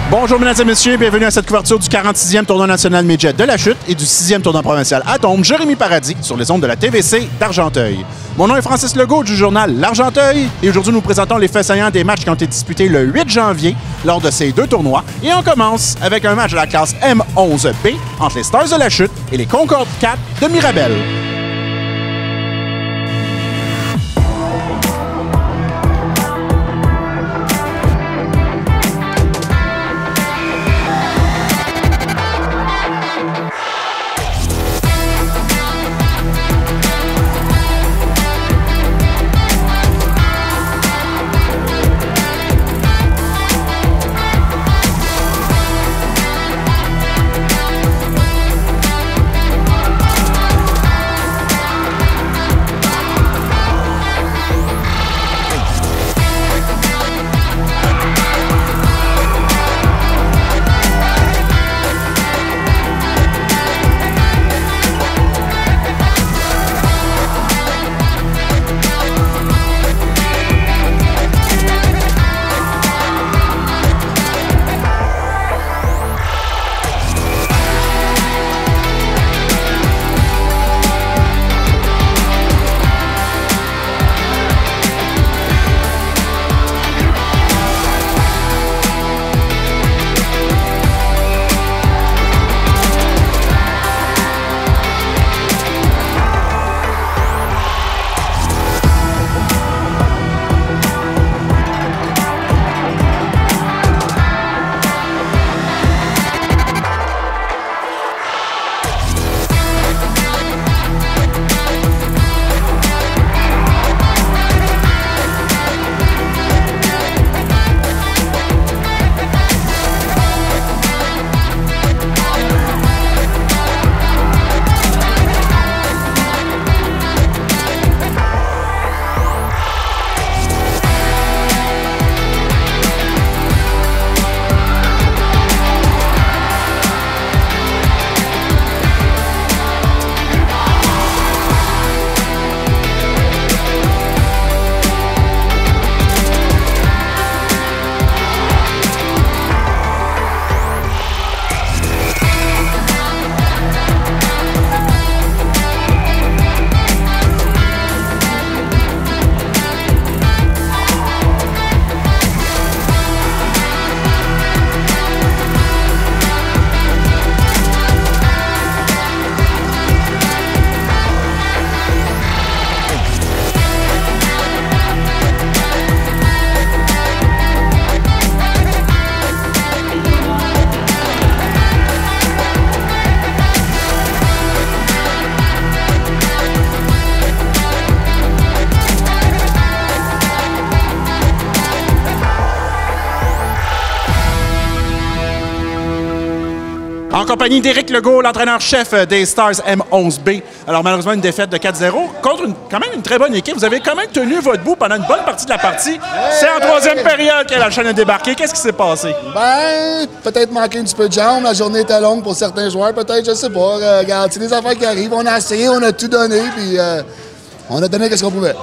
Bonjour mesdames et messieurs, bienvenue à cette couverture du 46e tournoi national Midget de la Chute et du 6e tournoi provincial à Tombe, Jérémy Paradis, sur les ondes de la TVC d'Argenteuil. Mon nom est Francis Legault du journal L'Argenteuil et aujourd'hui nous présentons les faits saillants des matchs qui ont été disputés le 8 janvier lors de ces deux tournois. Et on commence avec un match de la classe M11B entre les Stars de la Chute et les Concorde 4 de Mirabel. En compagnie d'Éric Legault, l'entraîneur-chef des Stars M11B. Alors malheureusement, une défaite de 4-0 contre quand même une très bonne équipe. Vous avez quand même tenu votre bout pendant une bonne partie de la partie. C'est en troisième période que la chaîne a débarqué. Qu'est-ce qui s'est passé? Ben, peut-être manquer un petit peu de jambes. La journée était longue pour certains joueurs, peut-être, je sais pas. Regarde, c'est des affaires qui arrivent. On a essayé, on a tout donné, puis on a donné ce qu'on pouvait.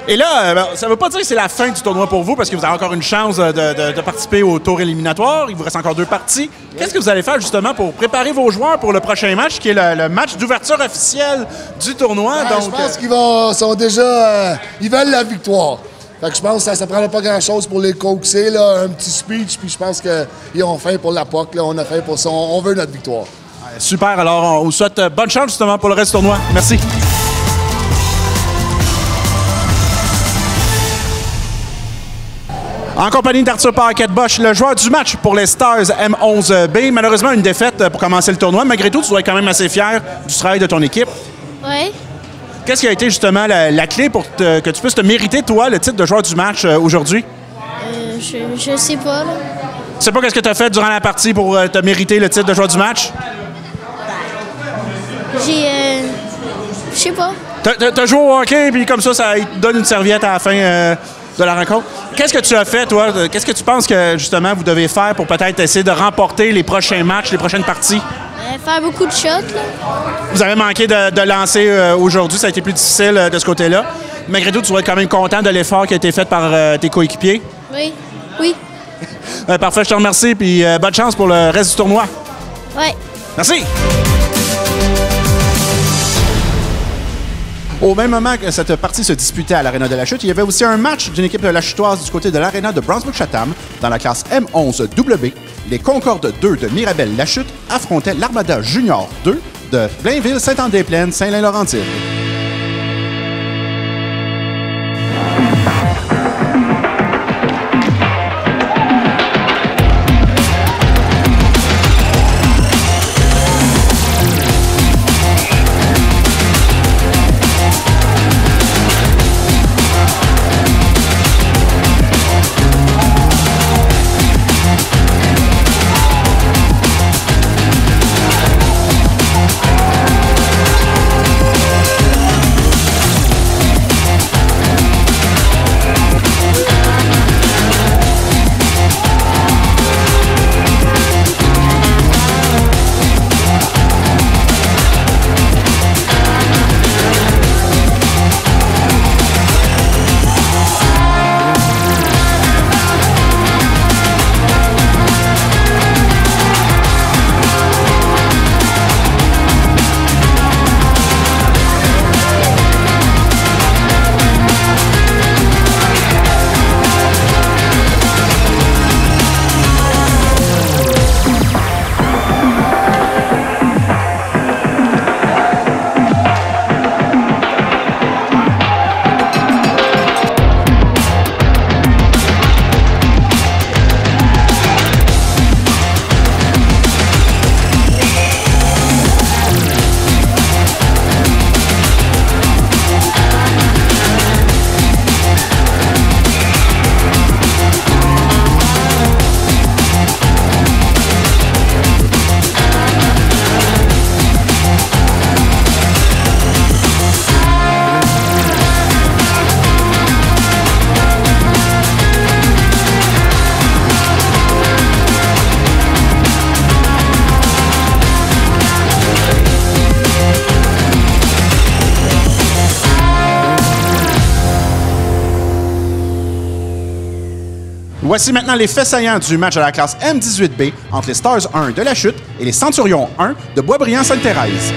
Et là, ça ne veut pas dire que c'est la fin du tournoi pour vous, parce que vous avez encore une chance de participer au tour éliminatoire. Il vous reste encore deux parties. Qu'est-ce que vous allez faire justement pour préparer vos joueurs pour le prochain match, qui est le match d'ouverture officielle du tournoi? Ben, donc, je pense qu'ils sont déjà... ils veulent la victoire. Fait que je pense que ça ne prendra pas grand-chose pour les coaxer, là, un petit speech, puis je pense qu'ils ont faim pour la POC. On a faim pour ça. On veut notre victoire. Super. Alors, on vous souhaite bonne chance justement pour le reste du tournoi. Merci. En compagnie d'Arthur Paquette-Bosch, le joueur du match pour les Stars M11B. Malheureusement, une défaite pour commencer le tournoi. Malgré tout, tu dois être quand même assez fier du travail de ton équipe. Oui. Qu'est-ce qui a été justement la clé pour que tu puisses te mériter, toi, le titre de joueur du match aujourd'hui? Je sais pas, là. Tu sais pas qu'est-ce que tu as fait durant la partie pour te mériter le titre de joueur du match? Je sais pas. T'as joué au hockey, puis comme ça il te donne une serviette à la fin de la rencontre. Qu'est-ce que tu as fait, toi? Qu'est-ce que tu penses que, justement, vous devez faire pour peut-être essayer de remporter les prochains matchs, les prochaines parties? Faire beaucoup de shots, là. Vous avez manqué de lancer aujourd'hui. Ça a été plus difficile de ce côté-là. Malgré tout, tu dois être quand même content de l'effort qui a été fait par tes coéquipiers? Oui. Oui. Parfait, je te remercie, puis bonne chance pour le reste du tournoi. Ouais. Merci! Au même moment que cette partie se disputait à l'Arena de la Chute, il y avait aussi un match d'une équipe lachutoise du côté de l'Arena de Brunswick-Chatham. Dans la classe M11WB, les Concorde 2 de Mirabel-Lachute affrontaient l'Armada Junior 2 de Blainville-Saint-Anne-des-Plaines, Saint-Lin-Laurentide. Voici maintenant les faits saillants du match de la classe M18B entre les Stars 1 de la Chute et les Centurions 1 de Boisbriand-Sainte-Thérèse.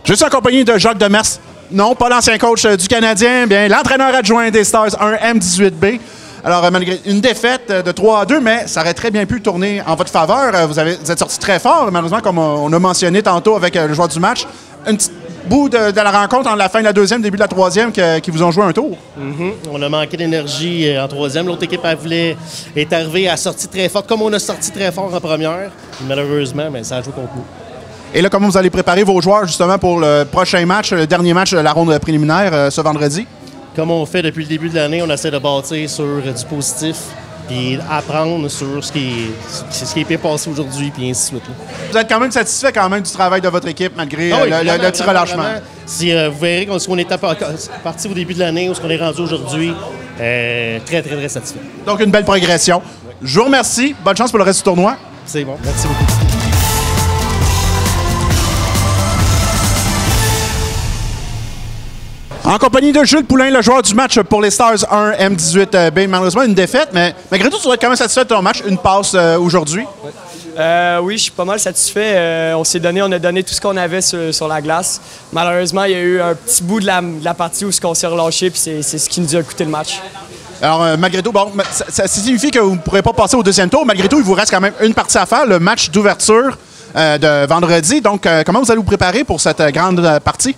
Je suis en compagnie de Jacques Demers. Non, pas l'ancien coach du Canadien, bien l'entraîneur adjoint des Stars 1 M18B. Alors, malgré une défaite de 3-2, mais ça aurait très bien pu tourner en votre faveur. Vous êtes sorti très fort, malheureusement, comme on a mentionné tantôt avec le joueur du match. Un petit bout de la rencontre entre la fin de la deuxième, début de la troisième, qui vous ont joué un tour. On a manqué d'énergie en troisième. L'autre équipe est arrivée, a sorti très fort, comme on a sorti très fort en première. Malheureusement, mais ça a joué contre nous. Et là, comment vous allez préparer vos joueurs justement pour le prochain match, le dernier match de la ronde préliminaire ce vendredi? Comme on fait depuis le début de l'année, on essaie de bâtir sur du positif puis apprendre sur ce qui est passé aujourd'hui, puis ainsi de suite. Là. Vous êtes quand même satisfait du travail de votre équipe, malgré le petit relâchement? Si, vous verrez qu'on était parti au début de l'année, où on est rendu aujourd'hui, très, très, très satisfait. Donc, une belle progression. Je vous remercie. Bonne chance pour le reste du tournoi. C'est bon. Merci beaucoup. En compagnie de Jules Poulain, le joueur du match pour les Stars 1 M18B. Malheureusement, une défaite, mais malgré tout, tu dois être quand même satisfait de ton match. Une passe aujourd'hui. Oui, je suis pas mal satisfait. On a donné tout ce qu'on avait sur la glace. Malheureusement, il y a eu un petit bout de la partie où on s'est relâché, puis c'est ce qui nous a coûté le match. Alors, malgré tout, bon, ça signifie que vous ne pourrez pas passer au deuxième tour. Malgré tout, il vous reste quand même une partie à faire, le match d'ouverture de vendredi. Donc, comment vous allez vous préparer pour cette grande partie?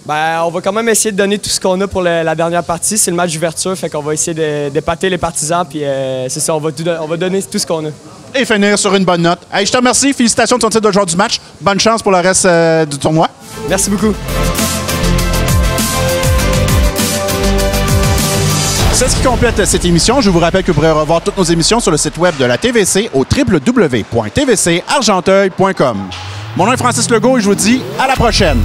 Ben, on va quand même essayer de donner tout ce qu'on a pour la dernière partie. C'est le match d'ouverture, fait qu'on va essayer d'épater les partisans, puis c'est ça, on va donner tout ce qu'on a. Et finir sur une bonne note. Hey, je te remercie. Félicitations de ton titre de joueur du match. Bonne chance pour le reste du tournoi. Merci beaucoup. C'est ce qui complète cette émission. Je vous rappelle que vous pourrez revoir toutes nos émissions sur le site web de la TVC au www.tvcargenteuil.com. Mon nom est Francis Legault et je vous dis à la prochaine.